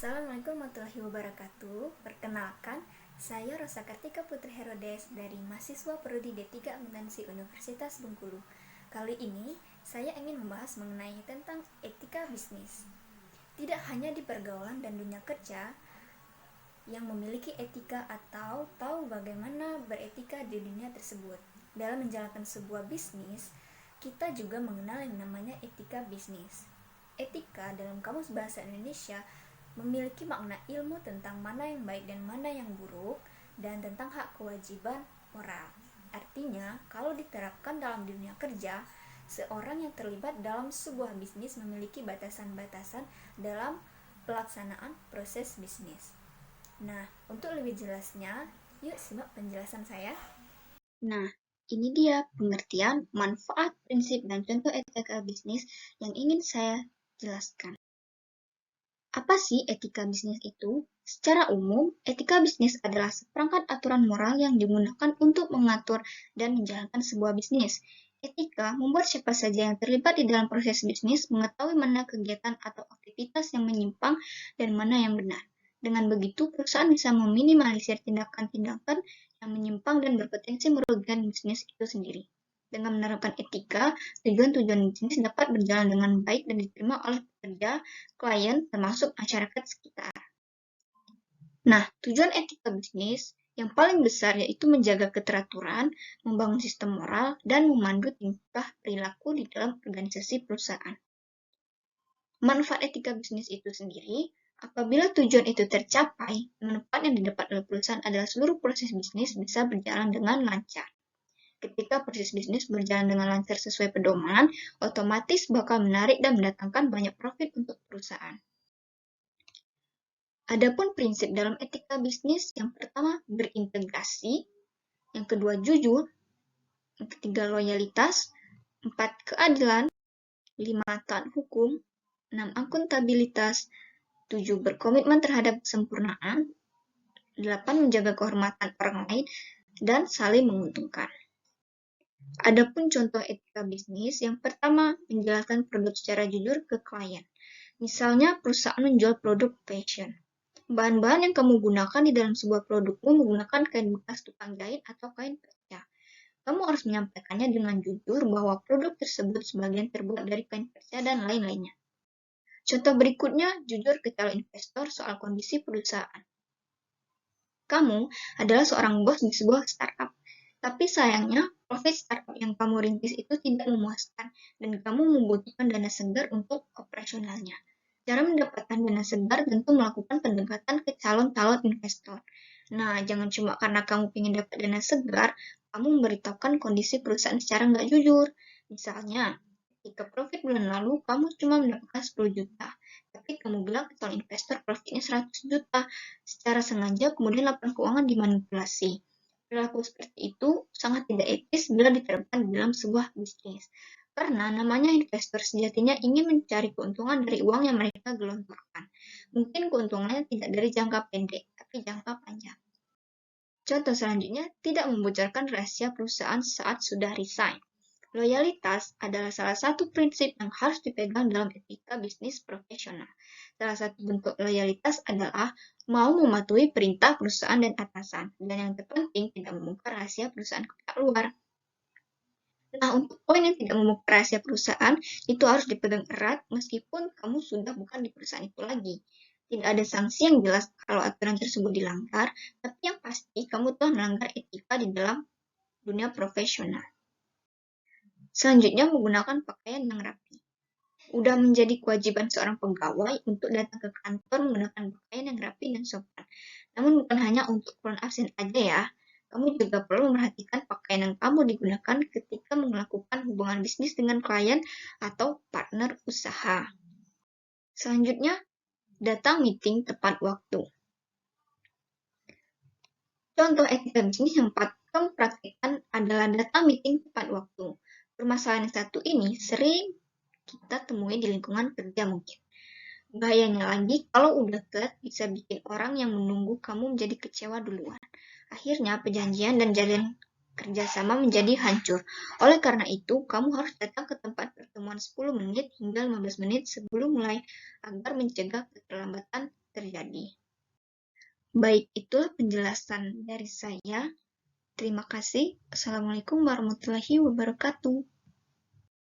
Assalamualaikum warahmatullahi wabarakatuh. Perkenalkan, saya Rosa Kartika Putri Herodes dari mahasiswa Prodi D3 Akuntansi Universitas Bengkulu. Kali ini, saya ingin membahas mengenai tentang etika bisnis. Tidak hanya di pergaulan dan dunia kerja yang memiliki etika atau tahu bagaimana beretika di dunia tersebut. Dalam menjalankan sebuah bisnis, kita juga mengenal yang namanya etika bisnis. Etika dalam Kamus Bahasa Indonesia memiliki makna ilmu tentang mana yang baik dan mana yang buruk, dan tentang hak kewajiban moral. Artinya, kalau diterapkan dalam dunia kerja, seorang yang terlibat dalam sebuah bisnis memiliki batasan-batasan dalam pelaksanaan proses bisnis. Nah, untuk lebih jelasnya, yuk simak penjelasan saya. Nah, ini dia pengertian, manfaat, prinsip, dan contoh etika bisnis yang ingin saya jelaskan. Apa sih etika bisnis itu? Secara umum, etika bisnis adalah seperangkat aturan moral yang digunakan untuk mengatur dan menjalankan sebuah bisnis. Etika membuat siapa saja yang terlibat di dalam proses bisnis mengetahui mana kegiatan atau aktivitas yang menyimpang dan mana yang benar. Dengan begitu, perusahaan bisa meminimalisir tindakan-tindakan yang menyimpang dan berpotensi merugikan bisnis itu sendiri. Dengan menerapkan etika, tujuan-tujuan bisnis dapat berjalan dengan baik dan diterima oleh pekerja, klien, termasuk masyarakat sekitar. Nah, tujuan etika bisnis yang paling besar yaitu menjaga keteraturan, membangun sistem moral, dan memandu tingkah perilaku di dalam organisasi perusahaan. Manfaat etika bisnis itu sendiri, apabila tujuan itu tercapai, manfaat yang didapat oleh perusahaan adalah seluruh proses bisnis bisa berjalan dengan lancar. Ketika proses bisnis berjalan dengan lancar sesuai pedoman, otomatis bakal menarik dan mendatangkan banyak profit untuk perusahaan. Adapun prinsip dalam etika bisnis, yang pertama berintegrasi, yang kedua jujur, yang ketiga loyalitas, 4 keadilan, 5 taat hukum, 6 akuntabilitas, 7 berkomitmen terhadap kesempurnaan, 8 menjaga kehormatan orang lain, dan saling menguntungkan. Adapun contoh etika bisnis, yang pertama menjelaskan produk secara jujur ke klien. Misalnya perusahaan menjual produk fashion. Bahan-bahan yang kamu gunakan di dalam sebuah produkmu menggunakan kain bekas tukang jahit atau kain perca. Kamu harus menyampaikannya dengan jujur bahwa produk tersebut sebagian terbuat dari kain perca dan lain-lainnya. Contoh berikutnya, jujur ke calon investor soal kondisi perusahaan. Kamu adalah seorang bos di sebuah startup, tapi sayangnya profit startup yang kamu rintis itu tidak memuaskan dan kamu membutuhkan dana segar untuk operasionalnya. Cara mendapatkan dana segar tentu melakukan pendekatan ke calon-calon investor. Nah, jangan cuma karena kamu ingin dapat dana segar, kamu memberitahukan kondisi perusahaan secara nggak jujur. Misalnya, ketika profit bulan lalu, kamu cuma mendapatkan 10 juta, tapi kamu bilang ke calon investor profitnya 100 juta. Secara sengaja, kemudian laporan keuangan dimanipulasi. Perilaku seperti itu sangat tidak etis bila diterapkan di dalam sebuah bisnis. Karena namanya investor sejatinya ingin mencari keuntungan dari uang yang mereka gelontorkan. Mungkin keuntungannya tidak dari jangka pendek, tapi jangka panjang. Contoh selanjutnya, tidak membocorkan rahasia perusahaan saat sudah resign. Loyalitas adalah salah satu prinsip yang harus dipegang dalam etika bisnis profesional. Salah satu bentuk loyalitas adalah mau mematuhi perintah perusahaan dan atasan, dan yang terpenting tidak membongkar rahasia perusahaan ke pihak luar. Nah, untuk poin yang tidak membongkar rahasia perusahaan, itu harus dipegang erat meskipun kamu sudah bukan di perusahaan itu lagi. Tidak ada sanksi yang jelas kalau aturan tersebut dilanggar, tapi yang pasti kamu telah melanggar etika di dalam dunia profesional. Selanjutnya, menggunakan pakaian yang rapi. Udah menjadi kewajiban seorang pegawai untuk datang ke kantor menggunakan pakaian yang rapi dan sopan. Namun bukan hanya untuk keperluan absen aja ya. Kamu juga perlu memperhatikan pakaian yang kamu digunakan ketika melakukan hubungan bisnis dengan klien atau partner usaha. Selanjutnya, datang meeting tepat waktu. Contoh etika bisnis yang patut kamu praktikkan adalah datang meeting tepat waktu. Permasalahan yang satu ini sering kita temui di lingkungan kerja mungkin. Bahayanya lagi, kalau udah telat bisa bikin orang yang menunggu kamu menjadi kecewa duluan. Akhirnya perjanjian dan jalan kerjasama menjadi hancur. Oleh karena itu, kamu harus datang ke tempat pertemuan 10 menit hingga 15 menit sebelum mulai agar mencegah keterlambatan terjadi. Baik, itulah penjelasan dari saya. Terima kasih. Assalamualaikum warahmatullahi wabarakatuh.